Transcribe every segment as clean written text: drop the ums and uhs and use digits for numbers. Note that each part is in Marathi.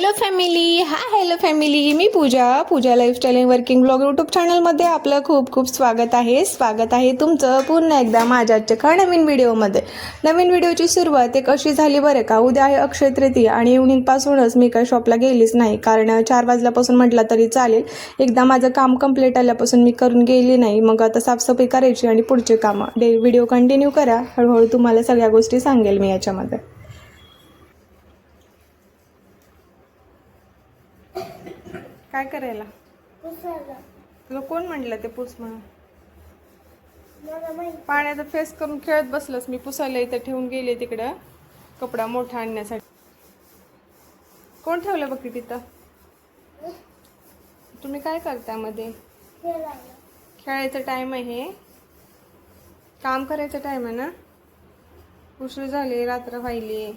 हॅलो फॅमिली, मी Pooja lifestyle and working blog YouTube चॅनलमध्ये आपलं खूप खूप स्वागत आहे तुमचं पुन्हा एकदा माझ्या आजच्या नवीन व्हिडिओमध्ये. नवीन व्हिडिओची सुरुवात एक अशी झाली बरं का. उद्या आहे अक्षय तृतीया आणि इव्हनिंगपासूनच मी काही शॉपला गेलीच नाही, कारण 4 वाजल्यापासून म्हटलं तरी चालेल. एकदा माझं काम कंप्लीट आल्यापासून मी करून गेली नाही. मग आता साफसफाई करायची आणि पुढचे कामं. व्हिडिओ कंटिन्यू करा, हळूहळू तुम्हाला सगळ्या गोष्टी सांगेल मी याच्यामध्ये. काय करायला तुला कोण म्हटलं ते पुस म्हणून? पाण्याचा फेस करून खेळत बसलंस. मी पुसायला इथं ठेवून गेले तिकडं कपडा मोठा आणण्यासाठी. कोण ठेवलं बघ तिथं? तुम्ही काय करता मध्ये? खेळायचं टाइम आहे, काम करायचं टाइम आहे ना. उशीर झाले, रात्र व्हायली.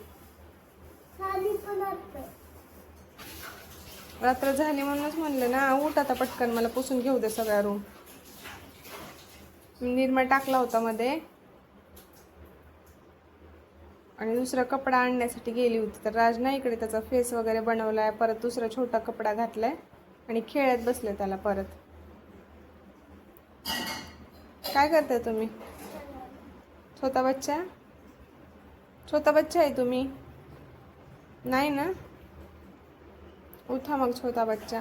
रात्र झाली म्हणूनच म्हणलं ना, उठ आता पटकन, मला पुसून घेऊ दे सगळ्या रूम. निरमा टाकला होता मध्ये आणि दुसरा कपडा आणण्यासाठी गेली होती. तर राज नाही इकडे, त्याचा फेस वगैरे बनवलाय, परत दुसरा छोटा कपडा घातलाय आणि खेळत बसले त्याला परत. काय करताय तुम्ही? छोटा बच्चा आहे तुम्ही? नाही ना, उठा मग छोटा बच्चा.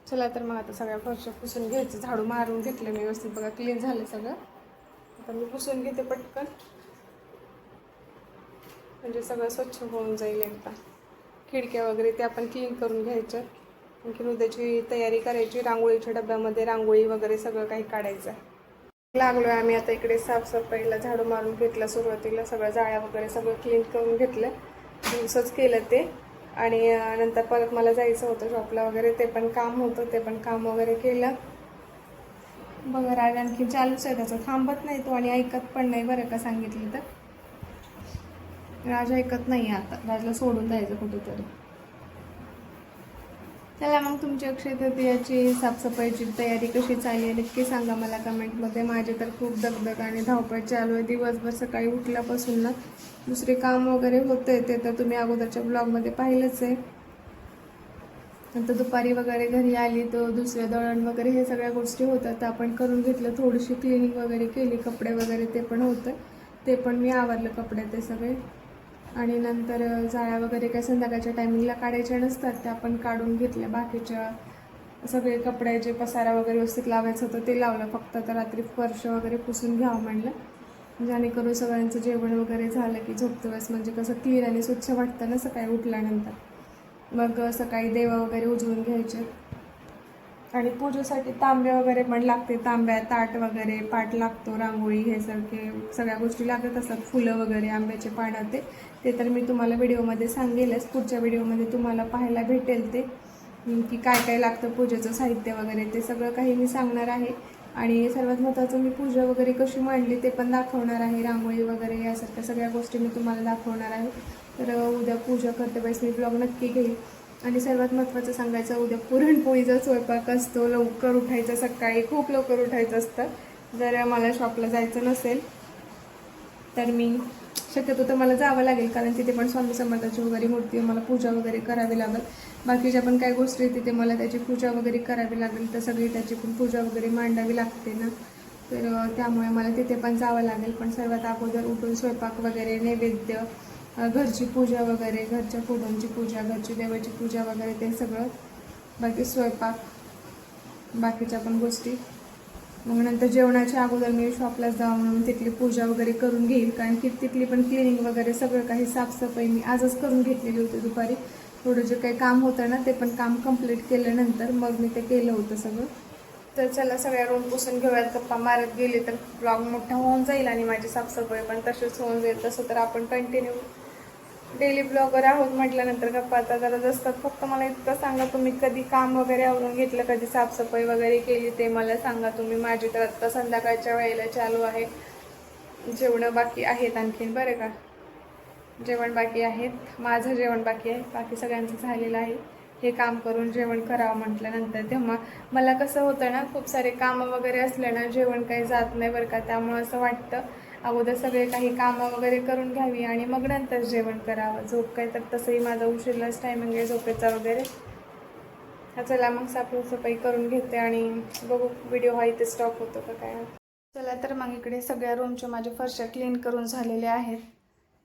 चला तर मग आता सगळ्या फरशा पुसून घ्यायचं. झाडू मारून घेतलं मी व्यवस्थित, बघा क्लीन झालं सगळं. आता मी पुसून घेते पटकन, म्हणजे सगळं स्वच्छ होऊन जाईल एकदा. खिडक्या वगैरे ते आपण क्लीन करून घ्यायच्या. आणखी उद्याची तयारी करायची. रांगोळीच्या डब्यामध्ये रांगोळी वगैरे सगळं काही काढायचं. लागलोय आम्ही आता इकडे साफसफाईला. झाडू मारून घेतलं सुरुवातीला, सगळं जाळ्या वगैरे सगळं क्लीन करून घेतलं. दिवसच केलं ते. आणि नंतर परत मला जायचं होतं शॉपला वगैरे, ते पण काम होतं, ते पण काम वगैरे केलं. बघा राज आणखी चालूच आहे त्याचं, थांबत नाही तो आणि ऐकत पण नाही बरं का सांगितलं तर. राज ऐकत नाही. आता राजला सोडून जायचं कुठेतरी. चला मग, तुमची अक्षय तृतीयाची साफसफाईची तयारी कशी चालली आहे नक्की सांगा मला कमेंटमध्ये. माझे तर खूप दगदग आणि धावपळ चालू आहे दिवसभर. सकाळी उठल्यापासून ना दुसरे काम वगैरे होते, ते तर तुम्ही अगोदरच्या ब्लॉगमध्ये पाहिलंच आहे. नंतर दुपारी वगैरे घरी आली तर दुसरे दळण वगैरे हे सगळ्या गोष्टी होतात, तर आपण करून घेतलं. थोडीशी क्लिनिंग वगैरे केली, कपडे वगैरे ते पण होतं, ते पण मी आवरलं कपडे ते सगळे. आणि नंतर जाळ्या वगैरे काय संध्याकाळच्या टायमिंगला काढायच्या नसतात, त्या आपण काढून घेतल्या. बाकीच्या सगळे कपड्याचे पसारा वगैरे व्यवस्थित लावायचं होतं ते लावलं. फक्त तर रात्री फरश वगैरे पुसून घ्यावं म्हणलं, जेणेकरून सगळ्यांचं जेवण वगैरे झालं की झोपतं वेळेस म्हणजे कसं क्लीन आणि स्वच्छ वाटतं ना सकाळी उठल्यानंतर. मग सकाळी देवा वगैरे उजवून घ्यायचे. आणि पूजेसाठी तांबे वगैरे पण लागते. तांब्या, ताट वगैरे, पाट लागतो, रांगोळी हे सगळ्या गोष्टी लागत असतात. फुलं वगैरे, आंब्याचे पानं, ते तर मी तुम्हाला व्हिडिओमध्ये सांगेलच. पुढच्या व्हिडिओमध्ये तुम्हाला पाहायला भेटेल ते की काय काय लागतं पूजेचं साहित्य वगैरे, ते सगळं काही मी सांगणार आहे. आणि सर्वात महत्त्वाचं, मी पूजा वगैरे कशी मांडली ते पण दाखवणार आहे. रांगोळी वगैरे यासारख्या सगळ्या गोष्टी मी तुम्हाला दाखवणार आहे. तर उद्या पूजा करते वेळेस मी ब्लॉग नक्की घेईल. आणि सर्वात महत्त्वाचं सांगायचं, उद्या पुरणपोळीचा स्वयंपाक असतो. लवकर उठायचं, सकाळी खूप लवकर उठायचं असतं. जर मला शॉपला जायचं नसेल तर मी शक्यतो तर मला जावं लागेल, कारण तिथे पण स्वामी समर्थाची वगैरे मूर्ती, मला पूजा वगैरे करावी लागेल. बाकीच्या पण काही गोष्टी तिथे मला त्याची पूजा वगैरे करावी लागेल, तर सगळी त्याची पण पूजा वगैरे मांडावी लागते ना. तर त्यामुळे मला तिथे पण जावं लागेल. पण सर्वात अगोदर उठून स्वयंपाक वगैरे, नैवेद्य, घरची पूजा वगैरे, घरच्या फोटोंची पूजा, घरची देवाची पूजा वगैरे ते सगळं, बाकी स्वयंपाक, बाकीच्या पण गोष्टी. मग नंतर जेवणाच्या अगोदर मी शॉपला जाऊन तिथली पूजा वगैरे करून घेईल, कारण की तिथली पण क्लिनिंग वगैरे सगळं काही साफसफाई मी आजच करून घेतलेली होती दुपारी. थोडं जे काही काम होतं ना ते पण काम कंप्लीट केल्यानंतर मग मी ते केलं होतं सगळं. तर चला सगळ्या रूम पुसून घेऊयात. गप्पा मारत गेले तर ब्लॉग मोठा होऊन जाईल आणि माझी साफसफाई पण तशीच होऊन जाईल. तसं तर आपण कंटिन्यू डेली ब्लॉगर आहोत म्हटल्यानंतर गप्पा आता गरज असतात. फक्त मला इतकं सांगा, तुम्ही कधी काम वगैरे आवरून घेतलं, कधी साफसफाई वगैरे केली, ते मला सांगा तुम्ही. माझी तर आत्ता संध्याकाळच्या वेळेला चालू आहे. जेवणं बाकी आहेत आणखीन बरं का, जेवण बाकी आहेत. माझं जेवण बाकी आहे, बाकी सगळ्यांचं झालेलं आहे. हे काम करून जेवण करावं म्हटल्यानंतर तेव्हा मला कसं होतं ना, खूप सारे कामं वगैरे असले ना जेवण काही जात नाही बरं का. त्यामुळं असं वाटतं अगोदर सगळे काही कामं वगैरे करून घ्यावी आणि मग नंतर जेवण करावं. झोप काय तर तसंही माझा उशिराच टायमिंग आहे झोपेचा वगैरे. चला मग साफसफाई करून घेते आणि बघू व्हिडिओ हा इथे स्टॉप होतो का काय. चला तर मग इकडे सगळ्या रूमच्या माझ्या फरशा क्लीन करून झालेल्या आहेत.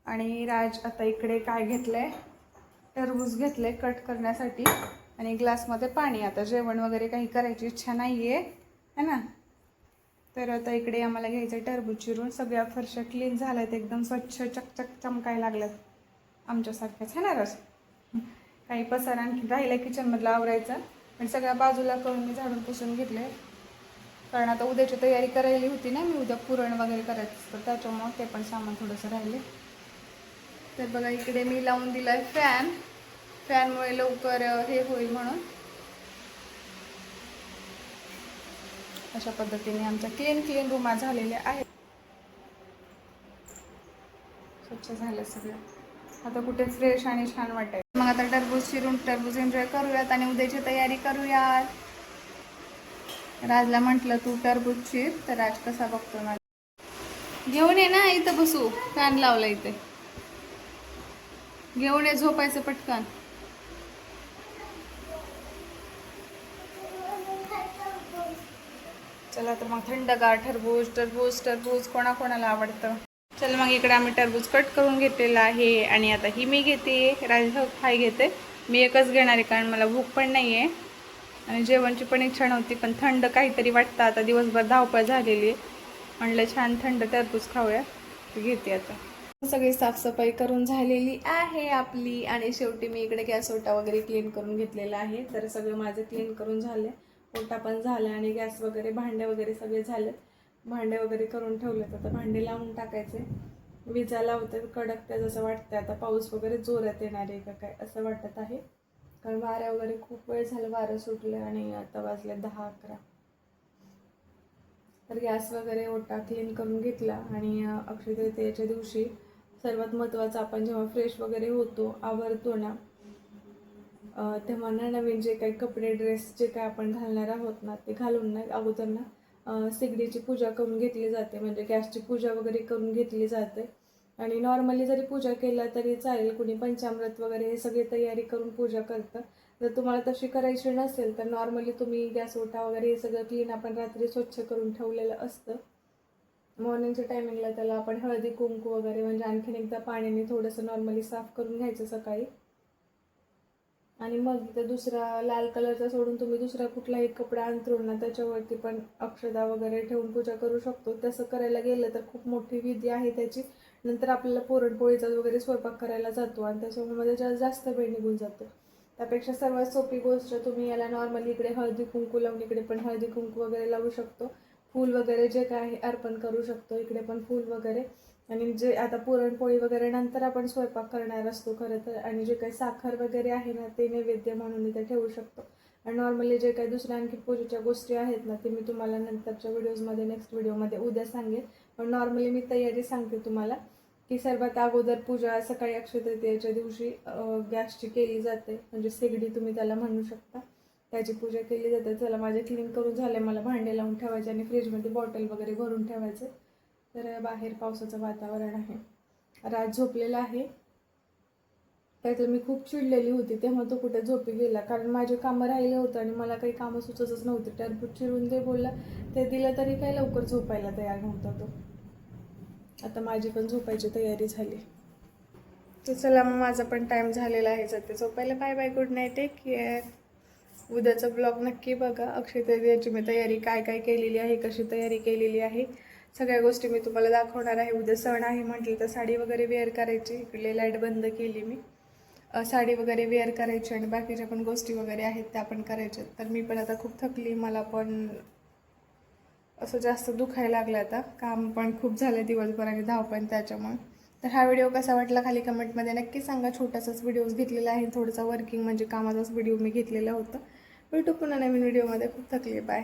आणि राज आता इकडे काय घेतलं आहे, टरबूज घेतलं आहे कट करण्यासाठी आणि ग्लासमध्ये पाणी. आता जेवण वगैरे काही करायची इच्छा नाही आहे है ना. तर आता इकडे आम्हाला घ्यायचं टरबूज चिरून. सगळ्या फरशा क्लीन झाल्यात, एकदम स्वच्छ चकचक चमकायला लागल्यात आमच्यासारख्याच है ना राज. काही पसार आणखी राहिलं किचनमधला आवरायचा, पण सगळ्या बाजूला करून मी झाडून पुसून घेतले. कारण आता उद्याची तयारी करायली होती ना मी, उद्या पुरण वगैरे करायचं असतं त्याच्यामुळं ते पण सामान थोडंसं राहिले. तर बघा इकडे मी लावून दिला आहे फॅन. फॅनमुळे लवकर हे होईल म्हणून. अशा पद्धतीने आमच्या क्लीन रूमा झालेल्या आहेत, स्वच्छ झालं सगळं. आता कुठे फ्रेश आणि छान वाटेल. मग आता टरबूज चिरून टरबूज एन्जॉय करूयात आणि उद्याची तयारी करूयात. राजला म्हटलं तू टरबूज चिर, तर राज कसा बघतो माझा. घेऊन ये ना, इथं बसू, फॅन लावला इथे. घेऊन ये, झोपायचं पटकन. चला तर मग थंडगार टरबूज कोणाकोणाला आवडतं. चला मग इकडे आम्ही टरबूज कट करून घेतलेला आहे आणि आता ही मी घेते, राज हाय घेते. मी एकच घेणार आहे कारण मला भूक पण नाही आहे आणि जेवणची पण इच्छा नव्हती, पण थंड काहीतरी वाटतं. आता दिवसभर धावपळ झालेली आहे, म्हणलं छान थंड टरबूज खाऊया, घेते आता. सगळी साफसफाई करून झालेली आहे आपली आणि शेवटी मी इकडे गॅस ओटा वगैरे क्लीन करून घेतलेला आहे. तर सगळं माझं क्लीन करून झालं, ओटा पण झाला आणि गॅस वगैरे भांडे वगैरे सगळे झालेत. भांडे वगैरे करून ठेवलेत, आता भांडे लावून टाकायचे. विजा लावते कडक त्या जसं वाटतं. आता पाऊस वगैरे जोरात येणार आहे का काय असं वाटत आहे, कारण वाऱ्या वगैरे खूप वेळ झालं वारं सुटलं आणि आता वाजले 10-11. तर गॅस वगैरे ओटा क्लीन करून घेतला आणि अक्षय तृतीयेच्या दिवशी सर्वात महत्त्वाचं, आपण जेव्हा फ्रेश वगैरे होतो आवरतो ना, तेव्हा ना नवीन जे काही कपडे ड्रेस जे काय आपण घालणार आहोत ना, ते घालून ना अगोदर ना शेगडीची पूजा करून घेतली जाते. म्हणजे गॅसची पूजा वगैरे करून घेतली जाते. आणि नॉर्मली जरी पूजा केला तरी चालेल, कुणी पंचामृत वगैरे हे सगळी तयारी करून पूजा करतं. जर तुम्हाला तशी करायची नसेल तर नॉर्मली तुम्ही गॅस ओटा वगैरे हे सगळं क्लीन आपण रात्री स्वच्छ करून ठेवलेलं असतं. मॉर्निंगच्या टायमिंगला त्याला आपण हळदी कुंकू वगैरे म्हणजे आणखीन एकदा पाण्याने थोडंसं नॉर्मली साफ करून घ्यायचं सकाळी. आणि मग इथं दुसरा लाल कलरचा सोडून तुम्ही दुसरा कुठलाही कपडा अंथरून ना त्याच्यावरती पण अक्षदा वगैरे ठेवून पूजा करू शकतो. तसं करायला गेलं तर खूप मोठी विधी आहे त्याची. नंतर आपल्याला पुरणपोळीचा वगैरे स्वयंपाक करायला जातो आणि त्याच्यामुळे जास्त वेळ निघून जातो. त्यापेक्षा सर्वात सोपी गोष्ट, तुम्ही याला नॉर्मली इकडे हळदी कुंकू लावून इकडे पण हळदी कुंकू वगैरे लावू शकतो. फूल वगैरे जे काय आहे अर्पण करू शकतो, इकडे पण फूल वगैरे. आणि जे आता पुरणपोळी वगैरे नंतर आपण स्वयंपाक करणार असतो खरं तर, आणि जे काही साखर वगैरे आहे ना ते नैवेद्य म्हणून इथे ठेवू शकतो. आणि नॉर्मली जे काही दुसऱ्या आणखी पूजेच्या गोष्टी आहेत ना ते मी तुम्हाला नंतरच्या व्हिडिओजमध्ये नेक्स्ट व्हिडिओमध्ये उद्या सांगेन. पण नॉर्मली मी तयारी सांगते तुम्हाला की सर्वात अगोदर पूजा सकाळी अक्षय तृतीयेच्या दिवशी गॅसची केली जाते, म्हणजे शेगडी तुम्ही त्याला म्हणू शकता, त्याची पूजा केली जाते. चला माझे क्लीन करून झाले, मला भांडे लावून ठेवायचे आणि फ्रीजमध्ये बॉटल वगैरे भरून ठेवायचे. तर बाहेर पावसाचं वातावरण आहे, राज झोपलेला आहे. त्याचं मी खूप चिडलेली होती तेव्हा तो कुठे झोपी गेला, कारण माझे कामं राहिले होतं आणि मला काही कामं सुचतच नव्हते. टरबूज चिरून दे बोलला, ते दिलं तरी काही लवकर झोपायला तयार नव्हता तो. आता माझी पण झोपायची तयारी झाली. तर चला मग माझा पण टाईम झालेला आहे सध्या झोपायला. Bye bye, good night, take care. उद्याचा ब्लॉग नक्की बघा. अक्षय तृतीयेची मी तयारी काय काय केलेली आहे, कशी तयारी केलेली आहे, सगळ्या गोष्टी मी तुम्हाला दाखवणार आहे. उद्या सण आहे म्हटलं तर साडी वगैरे वेअर करायची. इकडे लाईट बंद केली मी, साडी वगैरे वेअर करायची आणि बाकीच्या पण गोष्टी वगैरे आहेत त्या पण करायच्या. तर मी पण आता खूप थकली, मला पण असं जास्त दुखायला लागलं. आता काम पण खूप झालं दिवसभर आणि धावपण त्याच्यामुळे. तर हा व्हिडिओ कसा वाटला खाली कमेंटमध्ये नक्की सांगा. छोटासाच व्हिडिओज घेतलेला आहे, थोडासा वर्किंग म्हणजे कामाचाच व्हिडिओ मी घेतलेला होता. भेटू पुन्हा नवीन व्हिडिओमध्ये. खूप थकली, बाय.